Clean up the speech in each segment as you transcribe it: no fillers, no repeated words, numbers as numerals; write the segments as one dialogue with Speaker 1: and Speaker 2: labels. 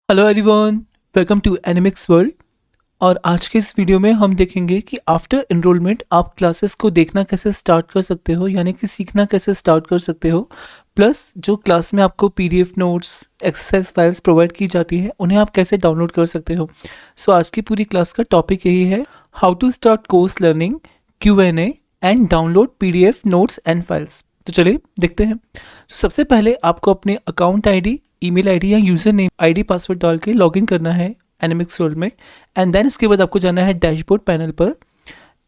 Speaker 1: Hello everyone, welcome to Animix world. और आज के इस वीडियो में हम देखेंगे कि आफ्टर एनरोलमेंट आप क्लासेस को देखना कैसे स्टार्ट कर सकते हो, यानी कि सीखना कैसे स्टार्ट कर सकते हो। प्लस जो क्लास में आपको PDF notes, exercise files provide की जाती है, उन्हें आप कैसे डाउनलोड कर सकते हो। सो आज की पूरी क्लास का टॉपिक यही है, how to start course learning, Q&A and download PDF notes and files. तो चलिए देखते हैं। सबसे पहले आपको अपने अकाउंट आईडी, ईमेल आईडी या यूज़र नेम आईडी पासवर्ड डाल के लॉगिन करना है एनिमिक्स वर्ल्ड में। एंड देन उसके बाद आपको जाना है डैशबोर्ड पैनल पर।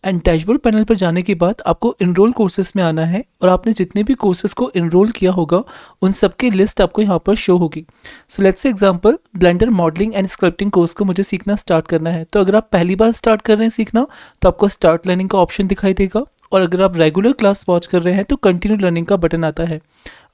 Speaker 1: एंड डैशबोर्ड पैनल पर जाने के बाद आपको इनरोल कोर्सेज में आना है और आपने जितने भी कोर्सेज को इनरोल किया होगा उन सब की लिस्ट आपको यहाँ पर शो होगी। So let's say example, blender modelling and sculpting course को मुझे सीखना स्टार्ट करना है। तो अगर आप पहली बार स्टार्ट कर रहे हैं सीखना, तो आपको स्टार्ट लर्निंग का ऑप्शन दिखाई देगा। और अगर आप रेगुलर क्लास वॉच कर रहे हैं तो कंटिन्यू लर्निंग का बटन आता है।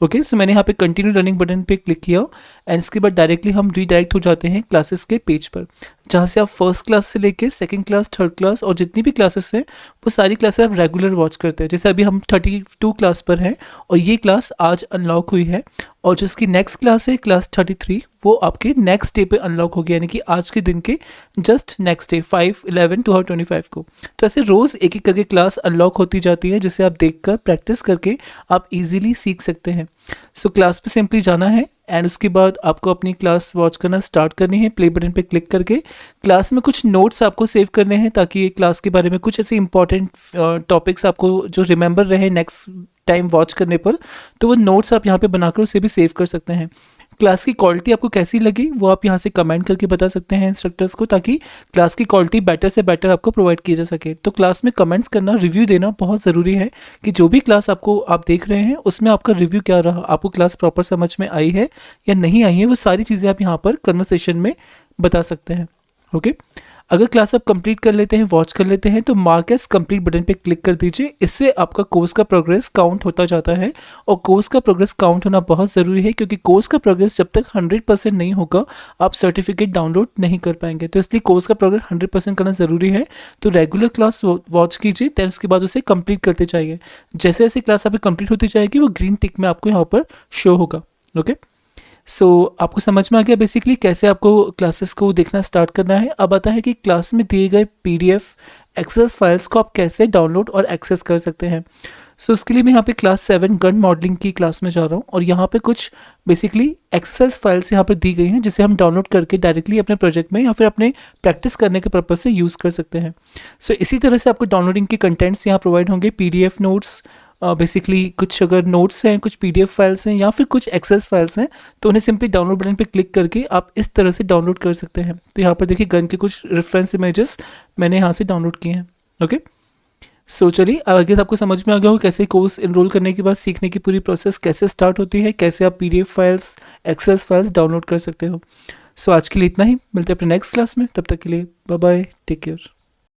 Speaker 1: ओके, सो मैंने यहाँ पे कंटिन्यू लर्निंग बटन पे क्लिक किया एंड इसके बाद डायरेक्टली हम रीडायरेक्ट हो जाते हैं क्लासेस के पेज पर, जहाँ से आप फर्स्ट क्लास से लेके सेकंड क्लास, थर्ड क्लास और जितनी भी क्लासेस हैं वो सारी क्लासेस आप रेगुलर वॉच करते हैं। जैसे अभी हम 32 क्लास पर हैं और ये क्लास आज अनलॉक हुई है, और जिसकी नेक्स्ट क्लास है क्लास 33, वो आपके नेक्स्ट डे पे अनलॉक होगी, यानी कि आज के दिन के जस्ट नेक्स्ट डे 5/11/2025 को। तो ऐसे रोज़ एक एक करके क्लास अनलॉक होती जाती है, जिसे आप देखकर प्रैक्टिस करके आप इजीली सीख सकते हैं। सो क्लास पे सिंपली जाना है एंड उसके बाद आपको अपनी क्लास वॉच करना स्टार्ट करनी है। प्ले बटन पे क्लिक करके क्लास में कुछ नोट्स आपको सेव करने हैं, ताकि ये क्लास के बारे में कुछ ऐसे इंपॉर्टेंट टॉपिक्स आपको जो रिमेंबर रहे नेक्स्ट टाइम वॉच करने पर, तो वो नोट्स आप यहाँ पे बनाकर उसे भी सेव कर सकते हैं। क्लास की क्वालिटी आपको कैसी लगी वो आप यहाँ से कमेंट करके बता सकते हैं इंस्ट्रक्टर्स को, ताकि क्लास की क्वालिटी बेटर से बेटर आपको प्रोवाइड की जा सके। तो क्लास में कमेंट्स करना, रिव्यू देना बहुत ज़रूरी है कि जो भी क्लास आपको आप देख रहे हैं उसमें आपका रिव्यू क्या रहा, आपको क्लास प्रॉपर समझ में आई है या नहीं आई है, वो सारी चीज़ें आप यहाँ पर कन्वर्सेशन में बता सकते हैं। ओके, अगर क्लास आप कंप्लीट कर लेते हैं, वॉच कर लेते हैं, तो मार्क एज कंप्लीट बटन पे क्लिक कर दीजिए। इससे आपका कोर्स का प्रोग्रेस काउंट होता जाता है, और कोर्स का प्रोग्रेस काउंट होना बहुत ज़रूरी है, क्योंकि कोर्स का प्रोग्रेस जब तक 100% नहीं होगा आप सर्टिफिकेट डाउनलोड नहीं कर पाएंगे। तो इसलिए कोर्स का प्रोग्रेस 100% करना ज़रूरी है। तो रेगुलर क्लास वॉच कीजिए, दैन उसके बाद उसे कंप्लीट करते जाइए। जैसे जैसे क्लास आपकी कंप्लीट होती जाएगी वो ग्रीन टिक में आपको यहाँ पर शो होगा। ओके, सो आपको समझ में आ गया बेसिकली कैसे आपको क्लासेस को देखना स्टार्ट करना है। अब आता है कि क्लास में दिए गए पीडीएफ एक्सेस फाइल्स को आप कैसे डाउनलोड और एक्सेस कर सकते हैं। सो उसके लिए मैं यहाँ पे क्लास 7 गन मॉडलिंग की क्लास में जा रहा हूँ, और यहाँ पे कुछ बेसिकली एक्सेस फाइल्स यहाँ पर दी गई हैं, जिसे हम डाउनलोड करके डायरेक्टली अपने प्रोजेक्ट में या फिर अपने प्रैक्टिस करने के पर्पज़ से यूज़ कर सकते हैं। सो इसी तरह से आपको डाउनलोडिंग के कंटेंट्स यहाँ प्रोवाइड होंगे, पीडीएफ नोट्स, बेसिकली कुछ अगर नोट्स हैं, कुछ पीडीएफ फाइल्स हैं या फिर कुछ एक्सेस फाइल्स हैं, तो उन्हें सिंपली डाउनलोड बटन पे क्लिक करके आप इस तरह से डाउनलोड कर सकते हैं। तो यहाँ पर देखिए गन के कुछ रेफरेंस इमेजेस मैंने यहाँ से डाउनलोड किए हैं। ओके, सो चलिए आगे आपको समझ में आ गया हो कैसे कोर्स इनरोल करने के बाद सीखने की पूरी प्रोसेस कैसे स्टार्ट होती है, कैसे आप PDF files, access files download कर सकते हो। सो आज के लिए इतना ही, मिलते हैं अपने नेक्स्ट क्लास में। तब तक के लिए बाय बाय, टेक केयर।